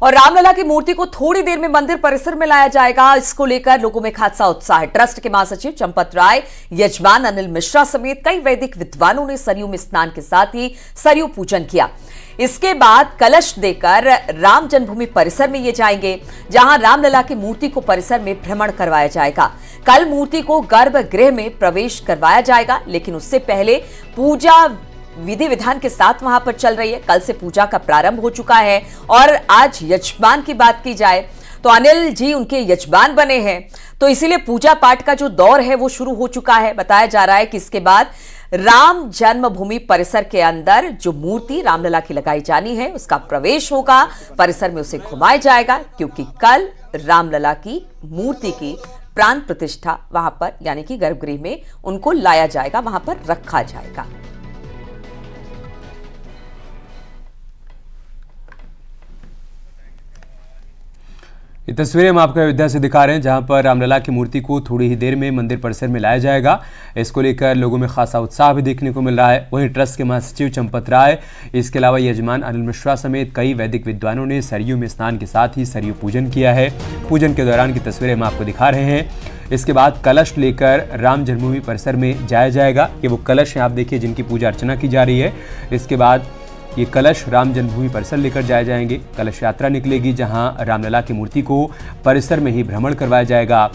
और रामलला की मूर्ति को थोड़ी देर में मंदिर परिसर में लाया जाएगा। इसको लेकर लोगों में खासा उत्साह है। ट्रस्ट के महासचिव चंपत राय, यजमान अनिल मिश्रा समेत कई वैदिक विद्वानों ने सरयू में स्नान के साथ ही सरयू पूजन किया। इसके बाद कलश देकर राम जन्मभूमि परिसर में ये जाएंगे, जहां रामलला की मूर्ति को परिसर में भ्रमण करवाया जाएगा। कल मूर्ति को गर्भगृह में प्रवेश करवाया जाएगा, लेकिन उससे पहले पूजा विधि विधान के साथ वहां पर चल रही है। कल से पूजा का प्रारंभ हो चुका है और आज यजमान की बात की जाए तो अनिल जी उनके यजमान बने हैं, तो इसीलिए पूजा पाठ का जो दौर है वो शुरू हो चुका है। बताया जा रहा है कि इसके बाद राम जन्मभूमि परिसर के अंदर जो मूर्ति रामलला की लगाई जानी है उसका प्रवेश होगा, परिसर में उसे घुमाया जाएगा, क्योंकि कल रामलला की मूर्ति की प्राण प्रतिष्ठा वहां पर यानी कि गर्भगृह में उनको लाया जाएगा, वहां पर रखा जाएगा। ये तस्वीरें हम आपको अयोध्या से दिखा रहे हैं, जहां पर रामलला की मूर्ति को थोड़ी ही देर में मंदिर परिसर में लाया जाएगा। इसको लेकर लोगों में खासा उत्साह भी देखने को मिल रहा है। वहीं ट्रस्ट के महासचिव चंपत राय, इसके अलावा यजमान अनिल मिश्रा समेत कई वैदिक विद्वानों ने सरयू में स्नान के साथ ही सरयू पूजन किया है। पूजन के दौरान की तस्वीरें हम आपको दिखा रहे हैं। इसके बाद कलश लेकर राम जन्मभूमि परिसर में जाया जाएगा। ये वो कलश हैं आप देखिए जिनकी पूजा अर्चना की जा रही है। इसके बाद ये कलश राम जन्मभूमि परिसर लेकर जाए जाएंगे। कलश यात्रा निकलेगी, जहां रामलला की मूर्ति को परिसर में ही भ्रमण करवाया जाएगा।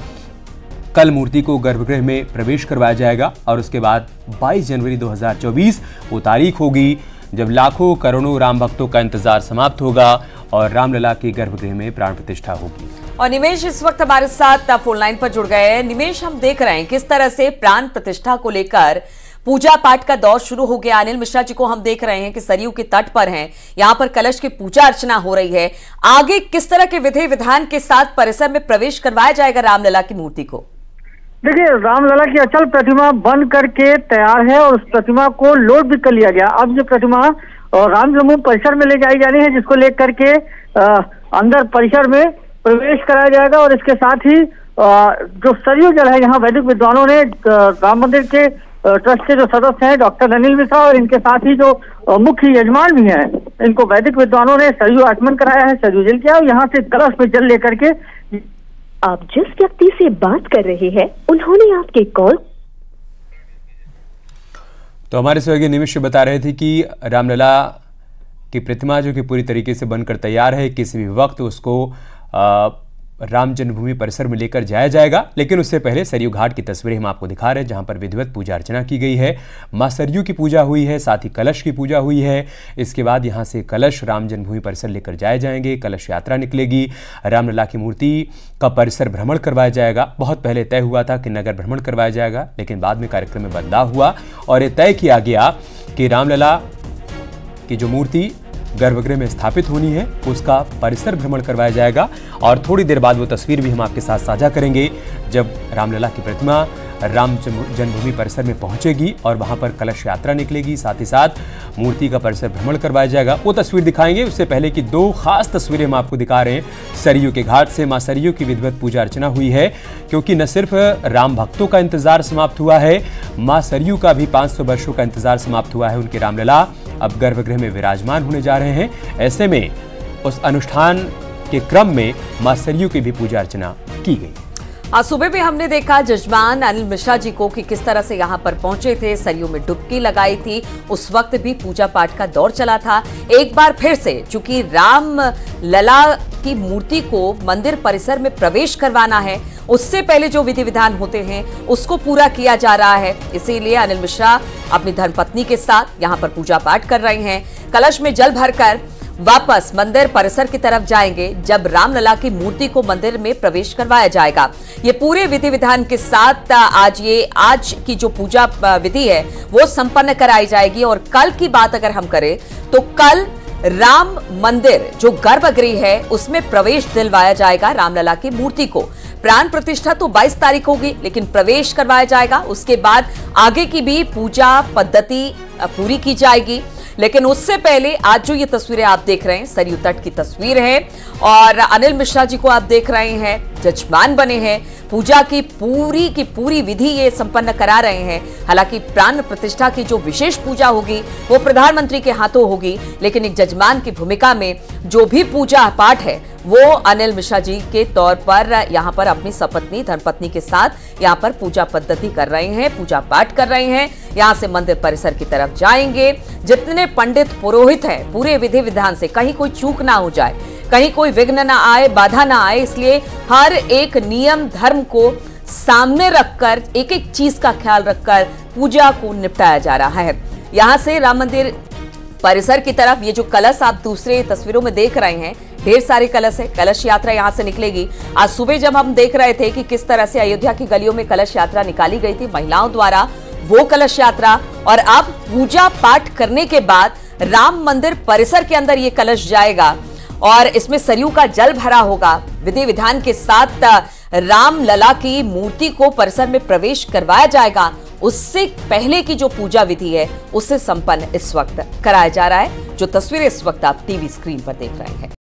कल मूर्ति को गर्भगृह में प्रवेश करवाया जाएगा और उसके बाद 22 जनवरी 2024 वो तारीख होगी जब लाखों करोड़ों राम भक्तों का इंतजार समाप्त होगा और रामलला के गर्भगृह में प्राण प्रतिष्ठा होगी। और निमेश इस वक्त हमारे साथ फोन लाइन पर जुड़ गए हैं। निमेश, हम देख रहे हैं किस तरह से प्राण प्रतिष्ठा को लेकर पूजा पाठ का दौर शुरू हो गया। अनिल मिश्रा जी को हम देख रहे हैं कि सरयू के तट पर हैं, यहां पर कलश की पूजा अर्चना हो रही है। आगे किस तरह के विधि विधान के साथ परिसर में प्रवेश करवाया जाएगा रामलला की मूर्ति को? देखिए, रामलला की अचल प्रतिमा बन करके तैयार है और उस प्रतिमा को लोड भी कर लिया गया। अब ये प्रतिमा राम जन्मभूमि परिसर में ले जाई जानी है, जिसको लेकर के अंदर परिसर में प्रवेश कराया जाएगा। और इसके साथ ही जो सरयू जल है, यहाँ वैदिक विद्वानों ने राम मंदिर के ट्रस्ट के जो सदस्य हैं डॉक्टर अनिल मिश्रा और इनके साथ ही जो मुख्य यजमान भी हैं, इनको वैदिक विद्वानों ने सरयू आचमन कराया है, सरयू जल किया और यहाँ से कलश में जल लेकर के। आप जिस व्यक्ति से बात कर रहे हैं उन्होंने आपके कॉल। तो हमारे सहयोगी निमिष बता रहे थे कि रामलला की प्रतिमा जो कि पूरी तरीके से बनकर तैयार है, किसी भी वक्त उसको राम जन्मभूमि परिसर में लेकर जाया जाएगा। लेकिन उससे पहले सरयू घाट की तस्वीरें हम आपको दिखा रहे हैं, जहां पर विधिवत पूजा अर्चना की गई है। मां सरयू की पूजा हुई है, साथ ही कलश की पूजा हुई है। इसके बाद यहां से कलश राम जन्मभूमि परिसर लेकर जाए जाएंगे। कलश यात्रा निकलेगी, रामलला की मूर्ति का परिसर भ्रमण करवाया जाएगा। बहुत पहले तय हुआ था कि नगर भ्रमण करवाया जाएगा, लेकिन बाद में कार्यक्रम में बदलाव हुआ और ये तय किया गया कि रामलला की जो मूर्ति गर्भगृह में स्थापित होनी है उसका परिसर भ्रमण करवाया जाएगा। और थोड़ी देर बाद वो तस्वीर भी हम आपके साथ साझा करेंगे जब रामलला की प्रतिमा राम जन्मभूमि परिसर में पहुंचेगी और वहां पर कलश यात्रा निकलेगी, साथ ही साथ मूर्ति का परिसर भ्रमण करवाया जाएगा। वो तस्वीर दिखाएंगे। उससे पहले की दो खास तस्वीरें हम आपको दिखा रहे हैं। सरयू के घाट से मां सरयू की विधिवत पूजा अर्चना हुई है, क्योंकि न सिर्फ राम भक्तों का इंतजार समाप्त हुआ है, मां सरयू का भी 500 वर्षों का इंतजार समाप्त हुआ है। उनके रामलला अब गर्भगृह में विराजमान होने जा रहे हैं। ऐसे में उस अनुष्ठान के क्रम में मां सरयू की भी पूजा अर्चना की गई। आज सुबह भी हमने देखा जजमान अनिल मिश्रा जी को कि किस तरह से यहाँ पर पहुंचे थे, सरयू में डुबकी लगाई थी। उस वक्त भी पूजा पाठ का दौर चला था। एक बार फिर से चूंकि रामलला की मूर्ति को मंदिर परिसर में प्रवेश करवाना है, उससे पहले जो विधि विधान होते हैं उसको पूरा किया जा रहा है। इसीलिए अनिल मिश्रा अपनी धर्मपत्नी के साथ यहाँ पर पूजा पाठ कर रहे हैं। कलश में जल भरकर वापस मंदिर परिसर की तरफ जाएंगे जब रामलला की मूर्ति को मंदिर में प्रवेश करवाया जाएगा। ये पूरे विधि विधान के साथ आज की जो पूजा विधि है वो संपन्न कराई जाएगी। और कल की बात अगर हम करें तो कल राम मंदिर जो गर्भगृह है उसमें प्रवेश दिलवाया जाएगा रामलला की मूर्ति को। प्राण प्रतिष्ठा तो 22 तारीख होगी, लेकिन प्रवेश करवाया जाएगा। उसके बाद आगे की भी पूजा पद्धति पूरी की जाएगी। लेकिन उससे पहले आज जो ये तस्वीरें आप देख रहे हैं सरयू तट की तस्वीर है और अनिल मिश्रा जी को आप देख रहे हैं जजमान बने हैं, पूजा की पूरी विधि ये संपन्न करा रहे हैं। हालांकि प्राण प्रतिष्ठा की जो विशेष पूजा होगी वो प्रधानमंत्री के हाथों होगी, लेकिन एक जजमान की भूमिका में जो भी पूजा पाठ है वो अनिल मिश्रा जी के तौर पर यहाँ पर अपनी सपत्नी धर्मपत्नी के साथ यहाँ पर पूजा पद्धति कर रहे हैं, पूजा पाठ कर रहे हैं। यहाँ से मंदिर परिसर की तरफ जाएंगे। जितने पंडित पुरोहित हैं पूरे विधि विधान से कहीं कोई चूक ना हो जाए, कहीं कोई विघ्न ना आए, बाधा ना आए, इसलिए हर एक नियम धर्म को सामने रखकर एक एक चीज का ख्याल रखकर पूजा को निपटाया जा रहा है। यहाँ से राम मंदिर परिसर की तरफ ये जो कलश आप दूसरे तस्वीरों में देख रहे हैं, ढेर सारे कलश है। कलश यात्रा यहाँ से निकलेगी। आज सुबह जब हम देख रहे थे कि किस तरह से अयोध्या की गलियों में कलश यात्रा निकाली गई थी महिलाओं द्वारा, वो कलश यात्रा और अब पूजा पाठ करने के बाद राम मंदिर परिसर के अंदर ये कलश जाएगा और इसमें सरयू का जल भरा होगा। विधि विधान के साथ राम लला की मूर्ति को परिसर में प्रवेश करवाया जाएगा। उससे पहले की जो पूजा विधि है उससे संपन्न इस वक्त कराया जा रहा है। जो तस्वीरें इस वक्त आप टीवी स्क्रीन पर देख रहे हैं।